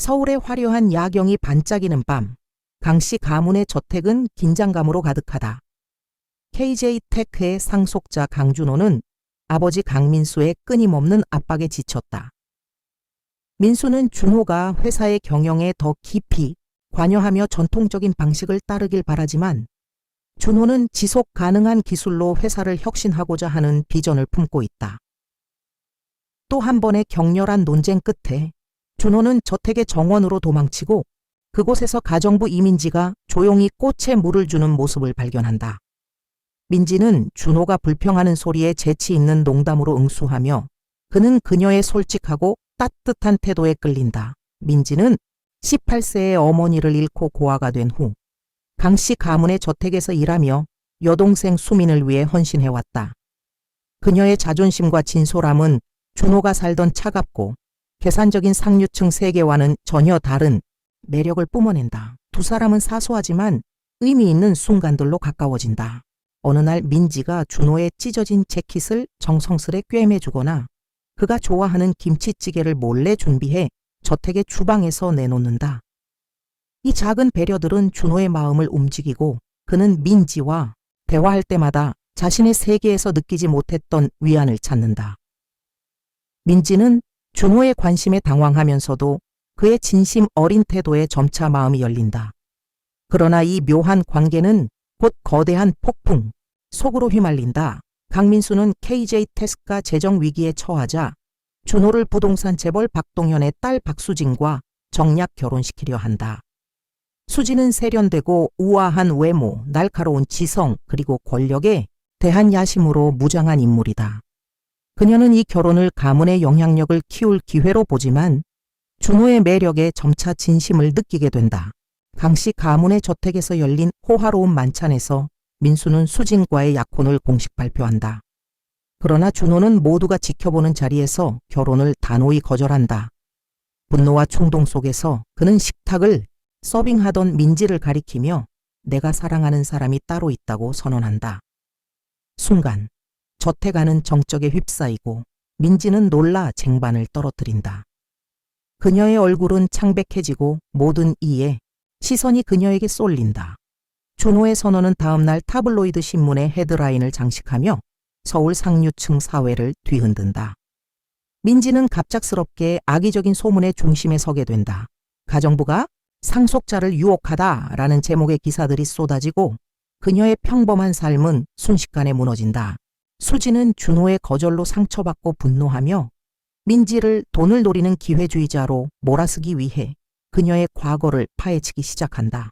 서울의 화려한 야경이 반짝이는 밤, 강씨 가문의 저택은 긴장감으로 가득하다. KJ테크의 상속자 강준호는 아버지 강민수의 끊임없는 압박에 지쳤다. 민수는 준호가 회사의 경영에 더 깊이 관여하며 전통적인 방식을 따르길 바라지만 준호는 지속 가능한 기술로 회사를 혁신하고자 하는 비전을 품고 있다. 또 한 번의 격렬한 논쟁 끝에 준호는 저택의 정원으로 도망치고 그곳에서 가정부 이민지가 조용히 꽃에 물을 주는 모습을 발견한다. 민지는 준호가 불평하는 소리에 재치 있는 농담으로 응수하며 그는 그녀의 솔직하고 따뜻한 태도에 끌린다. 민지는 18세의 어머니를 잃고 고아가 된 후 강씨 가문의 저택에서 일하며 여동생 수민을 위해 헌신해왔다. 그녀의 자존심과 진솔함은 준호가 살던 차갑고 계산적인 상류층 세계와는 전혀 다른 매력을 뿜어낸다. 두 사람은 사소하지만 의미 있는 순간들로 가까워진다. 어느 날 민지가 준호의 찢어진 재킷을 정성스레 꿰매주거나 그가 좋아하는 김치찌개를 몰래 준비해 저택의 주방에서 내놓는다. 이 작은 배려들은 준호의 마음을 움직이고 그는 민지와 대화할 때마다 자신의 세계에서 느끼지 못했던 위안을 찾는다. 민지는 준호의 관심에 당황하면서도 그의 진심 어린 태도에 점차 마음이 열린다. 그러나 이 묘한 관계는 곧 거대한 폭풍 속으로 휘말린다. 강민수는 KJ테크가 재정 위기에 처하자 준호를 부동산 재벌 박동현의 딸 박수진과 정략 결혼시키려 한다. 수진은 세련되고 우아한 외모, 날카로운 지성, 그리고 권력에 대한 야심으로 무장한 인물이다. 그녀는 이 결혼을 가문의 영향력을 키울 기회로 보지만 준호의 매력에 점차 진심을 느끼게 된다. 강씨 가문의 저택에서 열린 호화로운 만찬에서 민수는 수진과의 약혼을 공식 발표한다. 그러나 준호는 모두가 지켜보는 자리에서 결혼을 단호히 거절한다. 분노와 충동 속에서 그는 식탁을 서빙하던 민지를 가리키며 내가 사랑하는 사람이 따로 있다고 선언한다. 순간 저택 안은 정적에 휩싸이고 민지는 놀라 쟁반을 떨어뜨린다. 그녀의 얼굴은 창백해지고 모든 이에 시선이 그녀에게 쏠린다. 준호의 선언은 다음날 타블로이드 신문의 헤드라인을 장식하며 서울 상류층 사회를 뒤흔든다. 민지는 갑작스럽게 악의적인 소문의 중심에 서게 된다. 가정부가 상속자를 유혹하다라는 제목의 기사들이 쏟아지고 그녀의 평범한 삶은 순식간에 무너진다. 수지는 준호의 거절로 상처받고 분노하며 민지를 돈을 노리는 기회주의자로 몰아쓰기 위해 그녀의 과거를 파헤치기 시작한다.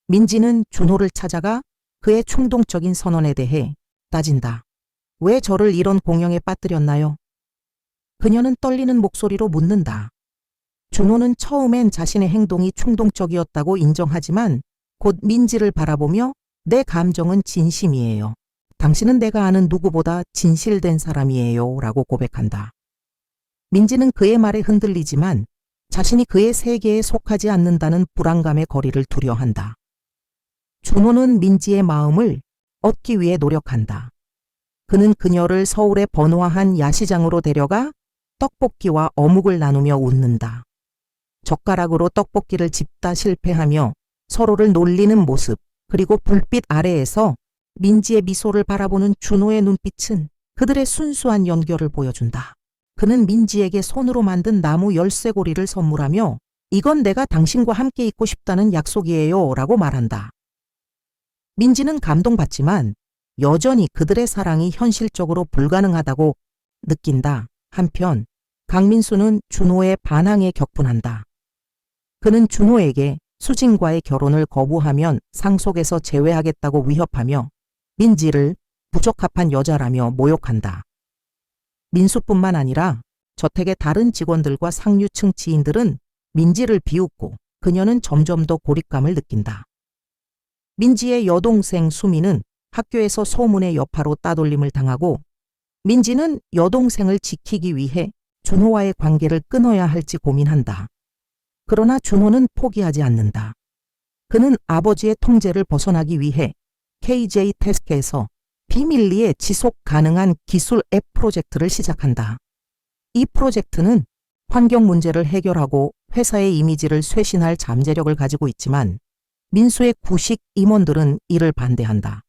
민지는 준호를 찾아가 그의 충동적인 선언에 대해 따진다. 왜 저를 이런 공영에 빠뜨렸나요? 그녀는 떨리는 목소리로 묻는다. 준호는 처음엔 자신의 행동이 충동적이었다고 인정하지만 곧 민지를 바라보며 내 감정은 진심이에요. 당신은 내가 아는 누구보다 진실된 사람이에요 라고 고백한다. 민지는 그의 말에 흔들리지만 자신이 그의 세계에 속하지 않는다는 불안감의 거리를 두려워한다. 준호는 민지의 마음을 얻기 위해 노력한다. 그는 그녀를 서울의 번화한 야시장으로 데려가 떡볶이와 어묵을 나누며 웃는다. 젓가락으로 떡볶이를 집다 실패하며 서로를 놀리는 모습, 그리고 불빛 아래에서 민지의 미소를 바라보는 준호의 눈빛은 그들의 순수한 연결을 보여준다. 그는 민지에게 손으로 만든 나무 열쇠고리를 선물하며 이건 내가 당신과 함께 있고 싶다는 약속이에요 라고 말한다. 민지는 감동받지만 여전히 그들의 사랑이 현실적으로 불가능하다고 느낀다. 한편 강민수는 준호의 반항에 격분한다. 그는 준호에게 수진과의 결혼을 거부하면 상속에서 제외하겠다고 위협하며 민지를 부적합한 여자라며 모욕한다. 민수뿐만 아니라 저택의 다른 직원들과 상류층 지인들은 민지를 비웃고 그녀는 점점 더 고립감을 느낀다. 민지의 여동생 수미는 학교에서 소문의 여파로 따돌림을 당하고 민지는 여동생을 지키기 위해 준호와의 관계를 끊어야 할지 고민한다. 그러나 준호는 포기하지 않는다. 그는 아버지의 통제를 벗어나기 위해 KJ테크에서 비밀리에 지속 가능한 기술 앱 프로젝트를 시작한다. 이 프로젝트는 환경 문제를 해결하고 회사의 이미지를 쇄신할 잠재력을 가지고 있지만 민수의 구식 임원들은 이를 반대한다.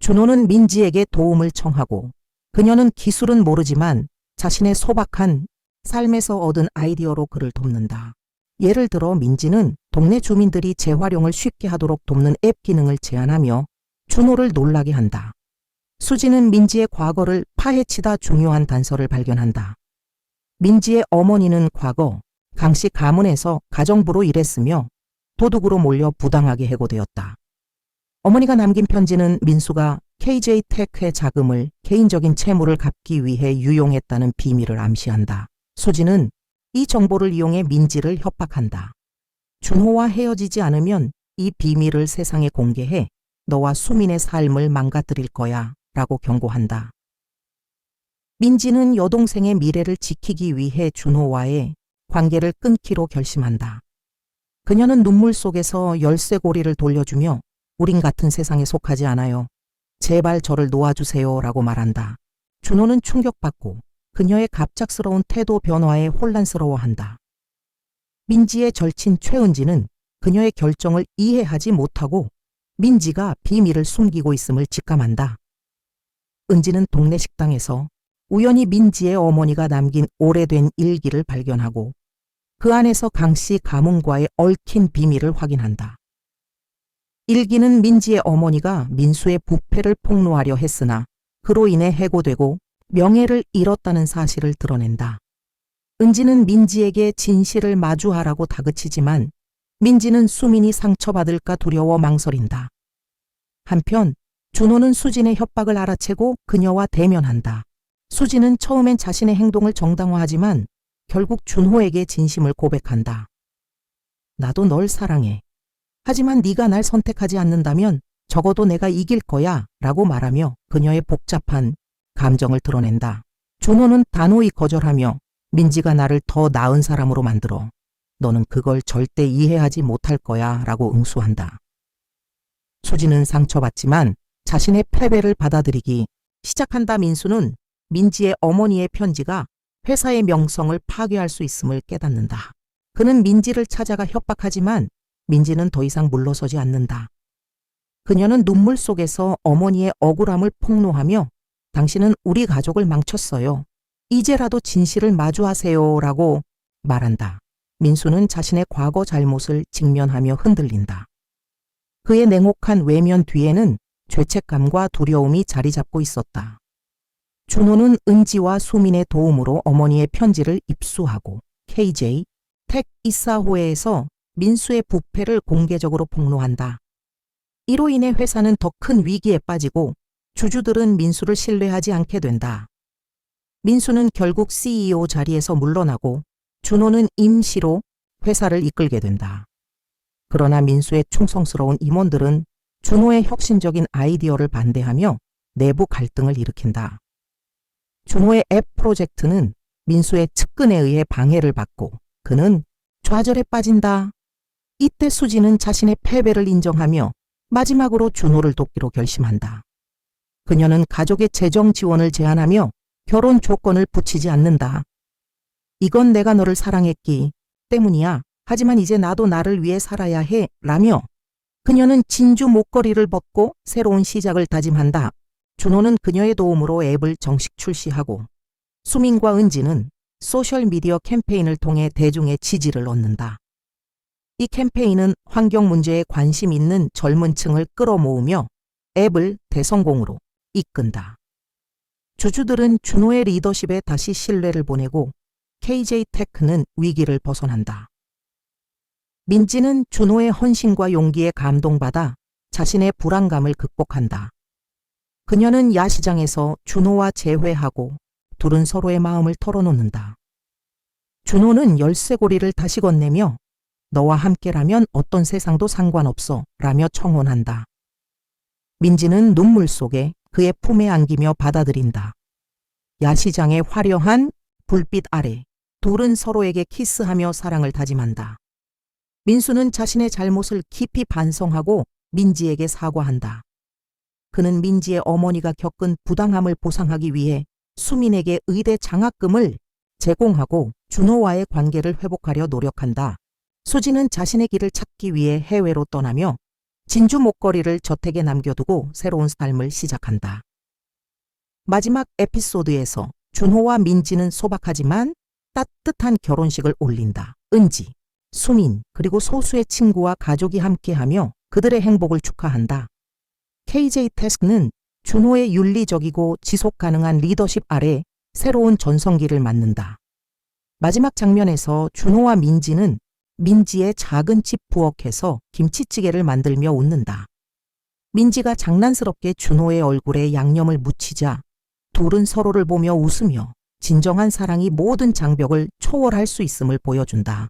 준호는 민지에게 도움을 청하고 그녀는 기술은 모르지만 자신의 소박한 삶에서 얻은 아이디어로 그를 돕는다. 예를 들어 민지는 동네 주민들이 재활용을 쉽게 하도록 돕는 앱 기능을 제안하며 준호를 놀라게 한다. 수지는 민지의 과거를 파헤치다 중요한 단서를 발견한다. 민지의 어머니는 과거 강씨 가문에서 가정부로 일했으며 도둑으로 몰려 부당하게 해고되었다. 어머니가 남긴 편지는 민수가 KJ테크의 자금을 개인적인 채무를 갚기 위해 유용했다는 비밀을 암시한다. 수지는 이 정보를 이용해 민지를 협박한다. 준호와 헤어지지 않으면 이 비밀을 세상에 공개해 너와 수민의 삶을 망가뜨릴 거야 라고 경고한다. 민지는 여동생의 미래를 지키기 위해 준호와의 관계를 끊기로 결심한다. 그녀는 눈물 속에서 열쇠고리를 돌려주며 우린 같은 세상에 속하지 않아요. 제발 저를 놓아주세요 라고 말한다. 준호는 충격받고 그녀의 갑작스러운 태도 변화에 혼란스러워한다. 민지의 절친 최은지는 그녀의 결정을 이해하지 못하고 민지가 비밀을 숨기고 있음을 직감한다. 은지는 동네 식당에서 우연히 민지의 어머니가 남긴 오래된 일기를 발견하고 그 안에서 강씨 가문과의 얽힌 비밀을 확인한다. 일기는 민지의 어머니가 민수의 부패를 폭로하려 했으나 그로 인해 해고되고 명예를 잃었다는 사실을 드러낸다. 은지는 민지에게 진실을 마주하라고 다그치지만 민지는 수민이 상처받을까 두려워 망설인다. 한편 준호는 수진의 협박을 알아채고 그녀와 대면한다. 수진은 처음엔 자신의 행동을 정당화하지만 결국 준호에게 진심을 고백한다. 나도 널 사랑해. 하지만 네가 날 선택하지 않는다면 적어도 내가 이길 거야 라고 말하며 그녀의 복잡한 감정을 드러낸다. 준호는 단호히 거절하며 민지가 나를 더 나은 사람으로 만들어. 너는 그걸 절대 이해하지 못할 거야 라고 응수한다. 수지는 상처받지만 자신의 패배를 받아들이기 시작한다. 민수는 민지의 어머니의 편지가 회사의 명성을 파괴할 수 있음을 깨닫는다. 그는 민지를 찾아가 협박하지만 민지는 더 이상 물러서지 않는다. 그녀는 눈물 속에서 어머니의 억울함을 폭로하며 당신은 우리 가족을 망쳤어요. 이제라도 진실을 마주하세요 라고 말한다. 민수는 자신의 과거 잘못을 직면하며 흔들린다. 그의 냉혹한 외면 뒤에는 죄책감과 두려움이 자리 잡고 있었다. 준호는 은지와 수민의 도움으로 어머니의 편지를 입수하고 KJ 택 이사회에서 민수의 부패를 공개적으로 폭로한다. 이로 인해 회사는 더 큰 위기에 빠지고 주주들은 민수를 신뢰하지 않게 된다. 민수는 결국 CEO 자리에서 물러나고 준호는 임시로 회사를 이끌게 된다. 그러나 민수의 충성스러운 임원들은 준호의 혁신적인 아이디어를 반대하며 내부 갈등을 일으킨다. 준호의 앱 프로젝트는 민수의 측근에 의해 방해를 받고 그는 좌절에 빠진다. 이때 수지는 자신의 패배를 인정하며 마지막으로 준호를 돕기로 결심한다. 그녀는 가족의 재정 지원을 제안하며 결혼 조건을 붙이지 않는다. 이건 내가 너를 사랑했기 때문이야. 하지만 이제 나도 나를 위해 살아야 해. 라며 그녀는 진주 목걸이를 벗고 새로운 시작을 다짐한다. 준호는 그녀의 도움으로 앱을 정식 출시하고 수민과 은지는 소셜미디어 캠페인을 통해 대중의 지지를 얻는다. 이 캠페인은 환경 문제에 관심 있는 젊은 층을 끌어모으며 앱을 대성공으로 이끈다. 주주들은 준호의 리더십에 다시 신뢰를 보내고 KJ테크는 위기를 벗어난다. 민지는 준호의 헌신과 용기에 감동받아 자신의 불안감을 극복한다. 그녀는 야시장에서 준호와 재회하고 둘은 서로의 마음을 털어놓는다. 준호는 열쇠고리를 다시 건네며 너와 함께라면 어떤 세상도 상관없어 라며 청혼한다. 민지는 눈물 속에 그의 품에 안기며 받아들인다. 야시장의 화려한 불빛 아래 둘은 서로에게 키스하며 사랑을 다짐한다. 민수는 자신의 잘못을 깊이 반성하고 민지에게 사과한다. 그는 민지의 어머니가 겪은 부당함을 보상하기 위해 수민에게 의대 장학금을 제공하고 준호와의 관계를 회복하려 노력한다. 수지는 자신의 길을 찾기 위해 해외로 떠나며 진주 목걸이를 저택에 남겨두고 새로운 삶을 시작한다. 마지막 에피소드에서 준호와 민지는 소박하지만 따뜻한 결혼식을 올린다. 은지, 수민, 그리고 소수의 친구와 가족이 함께하며 그들의 행복을 축하한다. KJ 태스크는 준호의 윤리적이고 지속 가능한 리더십 아래 새로운 전성기를 맞는다. 마지막 장면에서 준호와 민지는 민지의 작은 집 부엌에서 김치찌개를 만들며 웃는다. 민지가 장난스럽게 준호의 얼굴에 양념을 묻히자 둘은 서로를 보며 웃으며 진정한 사랑이 모든 장벽을 초월할 수 있음을 보여준다.